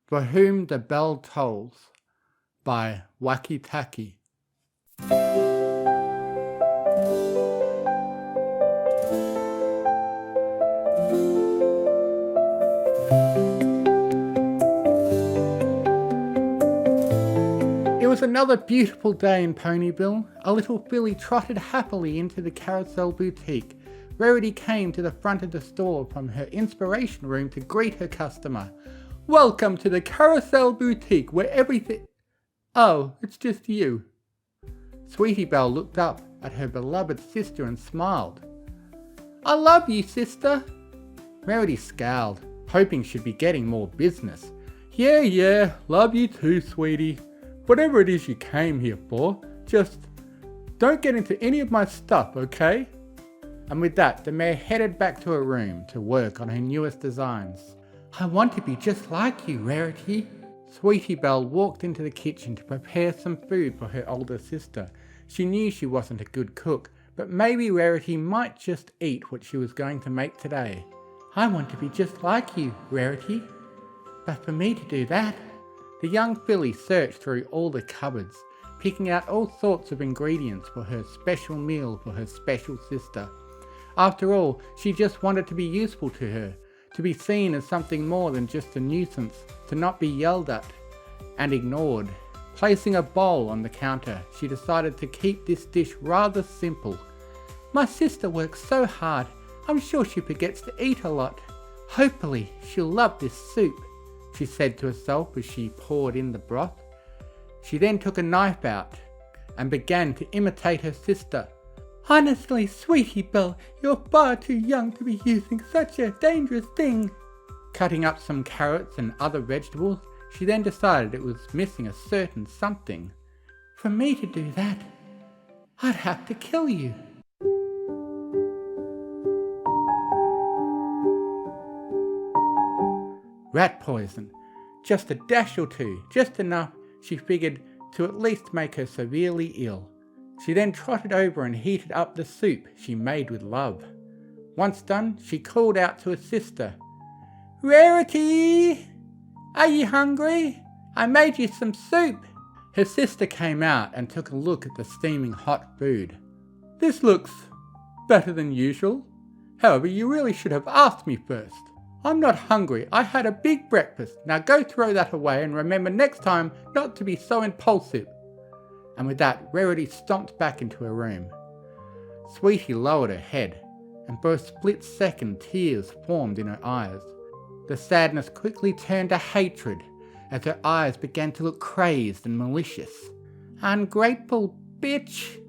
For Whom the Bell Tolls by Wacky Tacky. It was another beautiful day in Ponyville. A little filly trotted happily into the carousel boutique. Rarity came to the front of the store from her inspiration room to greet her customer. "Welcome to the carousel boutique where everything..." "Oh, it's just you." Sweetie Belle looked up at her beloved sister and smiled. "I love you, sister." Rarity scowled, hoping she'd be getting more business. Yeah, love you too, sweetie. Whatever it is you came here for, just don't get into any of my stuff, okay?" And with that, the mare headed back to her room to work on her newest designs. "I want to be just like you, Rarity." Sweetie Belle walked into the kitchen to prepare some food for her older sister. She knew she wasn't a good cook, but maybe Rarity might just eat what she was going to make today. "I want to be just like you, Rarity. But for me to do that..." The young filly searched through all the cupboards, picking out all sorts of ingredients for her special meal for her special sister. After all, she just wanted to be useful to her, to be seen as something more than just a nuisance, to not be yelled at and ignored. Placing a bowl on the counter, she decided to keep this dish rather simple. "My sister works so hard, I'm sure she forgets to eat a lot. Hopefully she'll love this soup," she said to herself as she poured in the broth. She then took a knife out and began to imitate her sister. "Honestly, Sweetie Belle, you're far too young to be using such a dangerous thing." Cutting up some carrots and other vegetables, she then decided it was missing a certain something. "For me to do that, I'd have to kill you." Rat poison. Just a dash or two, just enough, she figured, to at least make her severely ill. She then trotted over and heated up the soup she made with love. Once done, she called out to her sister. "Rarity! Are you hungry? I made you some soup." Her sister came out and took a look at the steaming hot food. "This looks better than usual. However, you really should have asked me first. I'm not hungry. I had a big breakfast. Now go throw that away and remember next time not to be so impulsive." And with that, Rarity stomped back into her room. Sweetie lowered her head, and for a split second tears formed in her eyes. The sadness quickly turned to hatred as her eyes began to look crazed and malicious. "Ungrateful bitch!"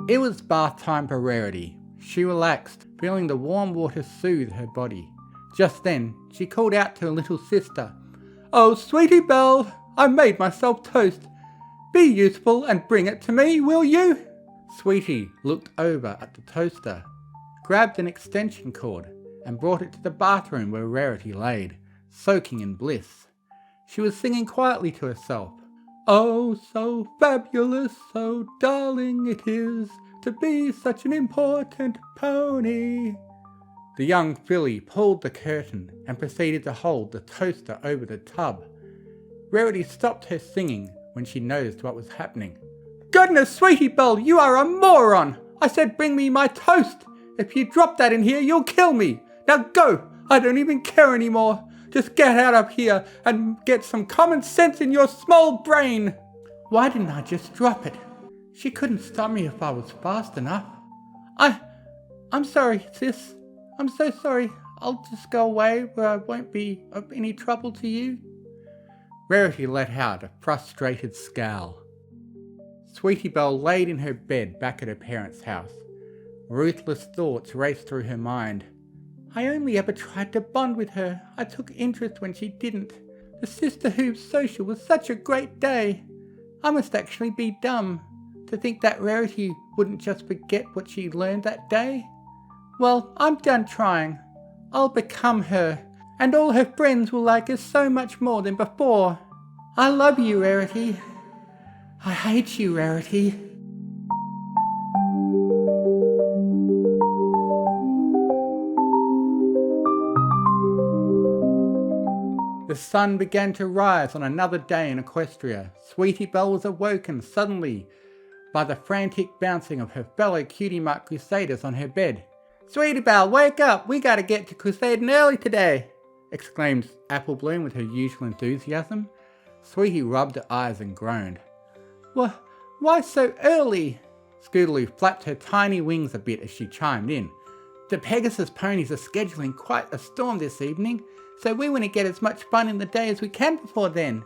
It was bath time for Rarity. She relaxed, feeling the warm water soothe her body. Just then, she called out to her little sister. "Oh, Sweetie Belle, I made myself toast. Be useful and bring it to me, will you?" Sweetie looked over at the toaster, grabbed an extension cord, and brought it to the bathroom where Rarity laid, soaking in bliss. She was singing quietly to herself. "Oh, so fabulous, so darling it is to be such an important pony." The young filly pulled the curtain and proceeded to hold the toaster over the tub. Rarity stopped her singing when she noticed what was happening. "Goodness, Sweetie Belle, you are a moron! I said bring me my toast! If you drop that in here, you'll kill me! Now go! I don't even care anymore! Just get out of here and get some common sense in your small brain!" "Why didn't I just drop it? She couldn't stop me if I was fast enough." I'm sorry, sis. I'm so sorry. I'll just go away where I won't be of any trouble to you." Rarity let out a frustrated scowl. Sweetie Belle laid in her bed back at her parents' house. Ruthless thoughts raced through her mind. "I only ever tried to bond with her. I took interest when she didn't. The sisterhood social was such a great day. I must actually be dumb to think that Rarity wouldn't just forget what she learned that day. Well, I'm done trying. I'll become her and all her friends will like us so much more than before. I love you, Rarity. I hate you, Rarity. The sun began to rise on another day in Equestria. Sweetie Belle was awoken suddenly by the frantic bouncing of her fellow cutie mark crusaders on her bed. "Sweetie Belle, wake up! We gotta get to crusading early today!" exclaimed Apple Bloom with her usual enthusiasm. Sweetie rubbed her eyes and groaned. Why so early?" Scootaloo flapped her tiny wings a bit as she chimed in. "The Pegasus ponies are scheduling quite a storm this evening, so we want to get as much fun in the day as we can before then."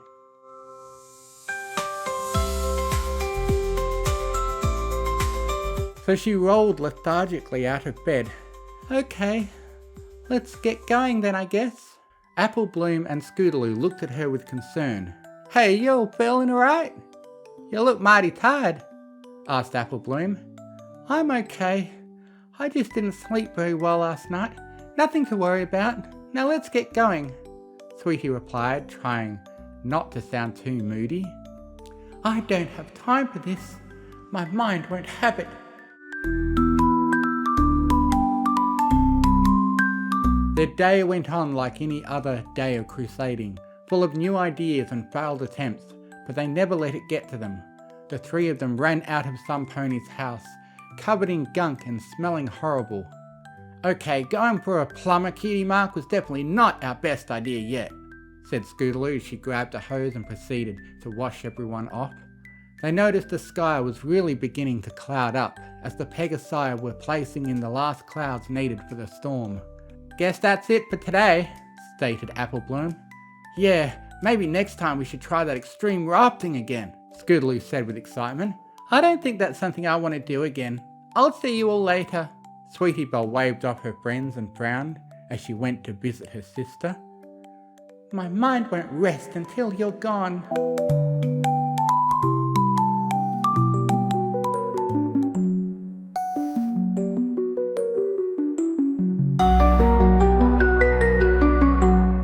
So she rolled lethargically out of bed. "Okay, let's get going then, I guess." Apple Bloom and Scootaloo looked at her with concern. "Hey, you all feeling alright? You look mighty tired," asked Apple Bloom. "I'm okay. I just didn't sleep very well last night. Nothing to worry about. Now let's get going," Sweetie replied, trying not to sound too moody. "I don't have time for this. My mind won't have it." Their day went on like any other day of crusading, full of new ideas and failed attempts, but they never let it get to them. The three of them ran out of some pony's house, covered in gunk and smelling horrible. "Okay, going for a plumber cutie mark was definitely not our best idea yet," said Scootaloo as she grabbed a hose and proceeded to wash everyone off. They noticed the sky was really beginning to cloud up, as the pegasi were placing in the last clouds needed for the storm. "Guess that's it for today," stated Apple Bloom. "Yeah, maybe next time we should try that extreme rafting again," Scootaloo said with excitement. "I don't think that's something I want to do again. I'll see you all later." Sweetie Belle waved off her friends and frowned as she went to visit her sister. "My mind won't rest until you're gone."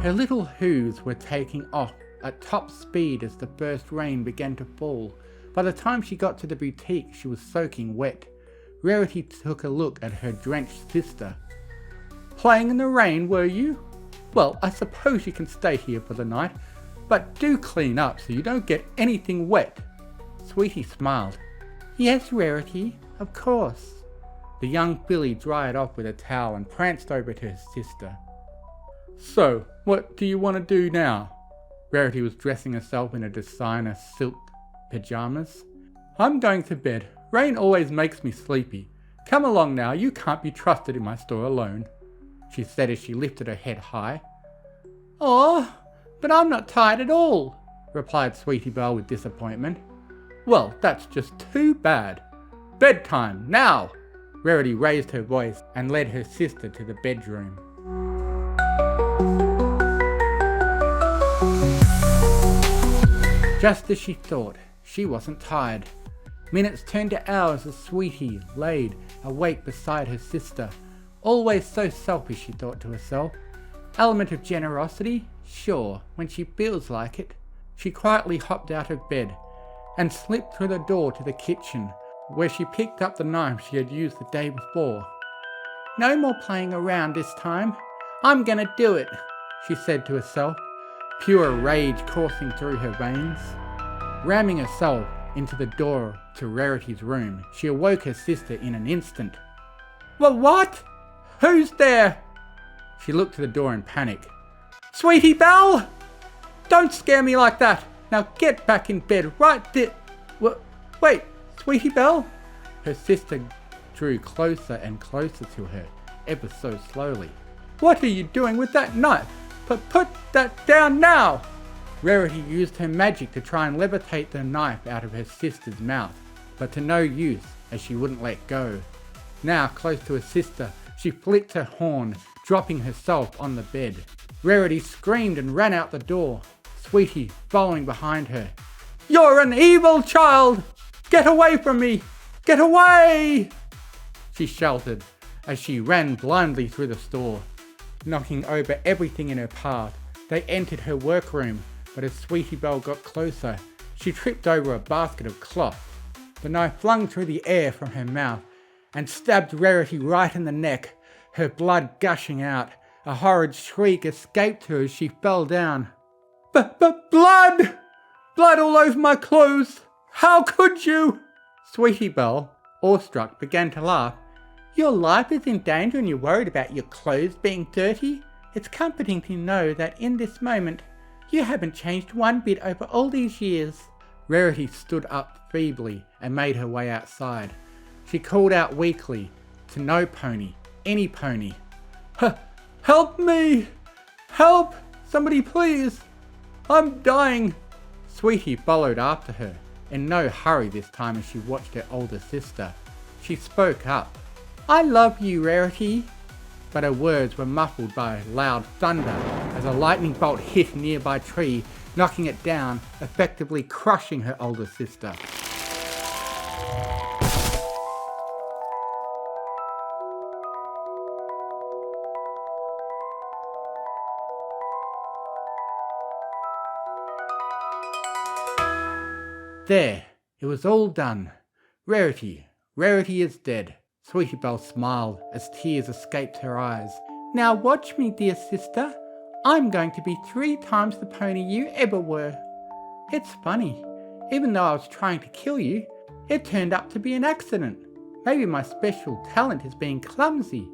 Her little hooves were taking off at top speed as the first rain began to fall. By the time she got to the boutique, she was soaking wet. Rarity took a look at her drenched sister. "Playing in the rain, were you? Well, I suppose you can stay here for the night, but do clean up so you don't get anything wet." Sweetie smiled. "Yes, Rarity, of course." The young filly dried off with a towel and pranced over to her sister. "So, what do you want to do now?" Rarity was dressing herself in a designer silk pyjamas. "I'm going to bed. Rain always makes me sleepy. Come along now, you can't be trusted in my store alone," she said as she lifted her head high. "Oh, but I'm not tired at all," replied Sweetie Belle with disappointment. "Well, that's just too bad. Bedtime, now!" Rarity raised her voice and led her sister to the bedroom. Just as she thought, she wasn't tired. Minutes turned to hours as Sweetie laid awake beside her sister. Always so selfish, she thought to herself. Element of generosity? Sure, when she feels like it. She quietly hopped out of bed and slipped through the door to the kitchen, where she picked up the knife she had used the day before. "No more playing around this time. I'm gonna do it," she said to herself, pure rage coursing through her veins. Ramming herself into the door to Rarity's room, she awoke her sister in an instant. "Well, what? Who's there?" She looked to the door in panic. "Sweetie Belle! Don't scare me like that! Now get back in bed right there. Wait, Sweetie Belle?" Her sister drew closer and closer to her, ever so slowly. "What are you doing with that knife? Put that down now!" Rarity used her magic to try and levitate the knife out of her sister's mouth, but to no use as she wouldn't let go. Now, close to her sister, she flicked her horn, dropping herself on the bed. Rarity screamed and ran out the door, Sweetie following behind her. "You're an evil child! Get away from me! Get away!" she shouted as she ran blindly through the store. knocking over everything in her path. They entered her workroom, but as Sweetie Belle got closer, she tripped over a basket of cloth. The knife flung through the air from her mouth and stabbed Rarity right in the neck, her blood gushing out. A horrid shriek escaped her as she fell down. Blood! Blood all over my clothes! How could you? Sweetie Belle, awestruck, began to laugh. Your life is in danger and you're worried about your clothes being dirty? It's comforting to know that in this moment, you haven't changed one bit over all these years. Rarity stood up feebly and made her way outside. She called out weakly to no pony, any pony. Help me! Help! Somebody please! I'm dying! Sweetie followed after her, in no hurry this time as she watched her older sister. She spoke up. I love you, Rarity. But her words were muffled by loud thunder as a lightning bolt hit a nearby tree, knocking it down, effectively crushing her older sister. There, it was all done. Rarity is dead. Sweetie Belle smiled as tears escaped her eyes. Now watch me, dear sister. I'm going to be 3 times the pony you ever were. It's funny, even though I was trying to kill you, it turned up to be an accident. Maybe my special talent is being clumsy.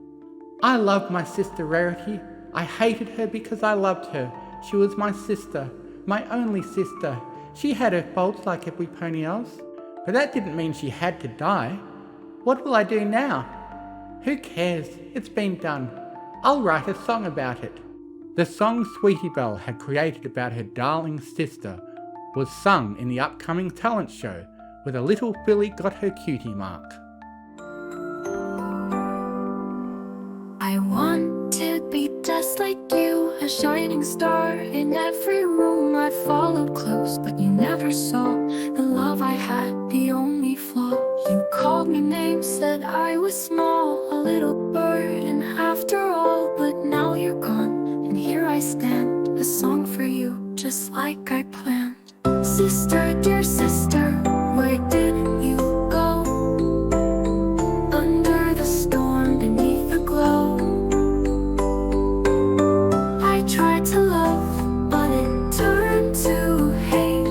I loved my sister Rarity. I hated her because I loved her. She was my sister, my only sister. She had her faults like every pony else, but that didn't mean she had to die. What will I do now? Who cares? It's been done. I'll write a song about it. The song Sweetie Belle had created about her darling sister was sung in the upcoming talent show where the little filly got her cutie mark. I want to be just like you, a shining star in every room. I followed close, but you never saw the love I had, the only flaw. You called me names, said I was small, a little burden after all. But now you're gone, and here I stand, a song for you, just like I planned. Sister, dear sister, where did you go? Under the storm, beneath the glow, I tried to love, but it turned to hate.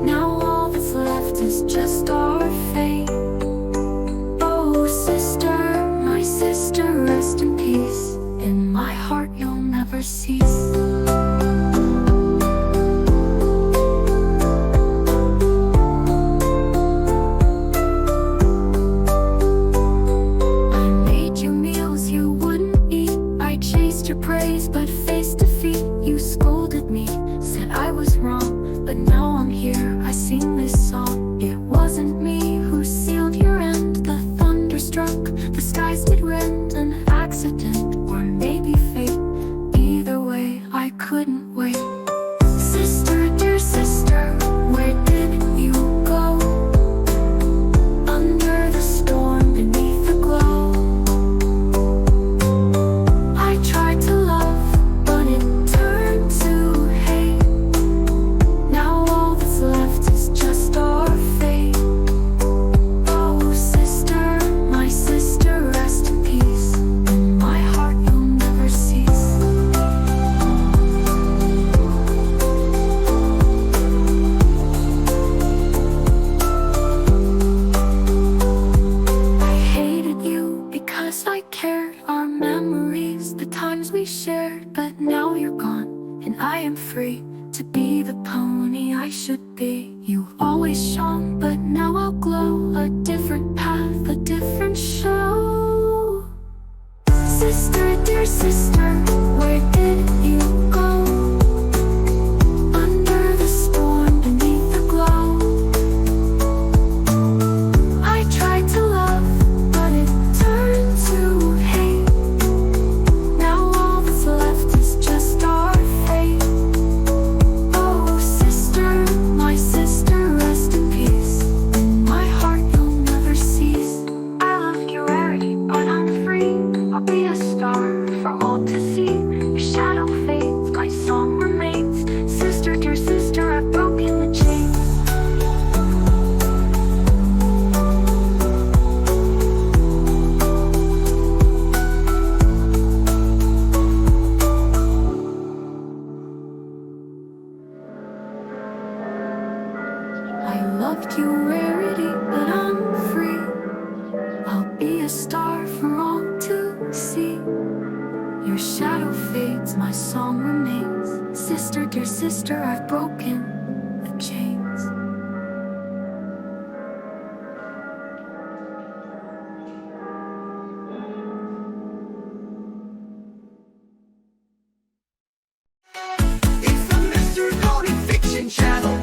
Now all that's left is just our fate. Oh sister, my sister, rest in peace. In my heart you'll never cease. But faced defeat, you scolded me, said I was wrong. But now I'm here, I sing this song. It wasn't me who sealed your end. The thunder struck, the skies did rend. An accident, or maybe fate. Either way, I couldn't wait. Sister, dear sister, where did you go? Under the storm, beneath the glow, I tried to love, but it turned to hate. Now all that's left is just our fate. Oh sister, my sister, rest in peace. In my heart you'll never cease. I hated you because I cared. Our memories, the times we shared. But now you're gone, and I am free to be the pony I should be. You always shone, but now I'll glow. A different path, a different show. Sister, dear sister, where did you go? Under the storm, beneath the glow, I tried to love, but it turned to hate. Now all that's left is just our fate. Oh sister, my sister, rest in peace. In my heart you'll never cease. I love you, Rarity, but I'm free. I'll be a star for all time. loved you, Rarity, but I'm free. I'll be a star for all to see. Your shadow fades, my song remains. Sister, dear sister, I've broken the chains. It's the Mr. Tony Fiction Channel.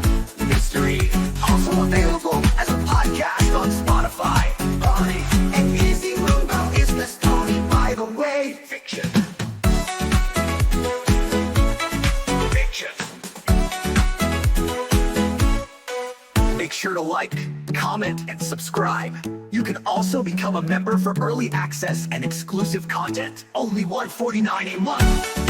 Mystery, also available as a podcast on Spotify. Bonnie and Easy Lugo is Miss Tony, by the way. Fiction. Fiction. Make sure to like, comment, and subscribe. You can also become a member for early access and exclusive content. Only $1.49 a month.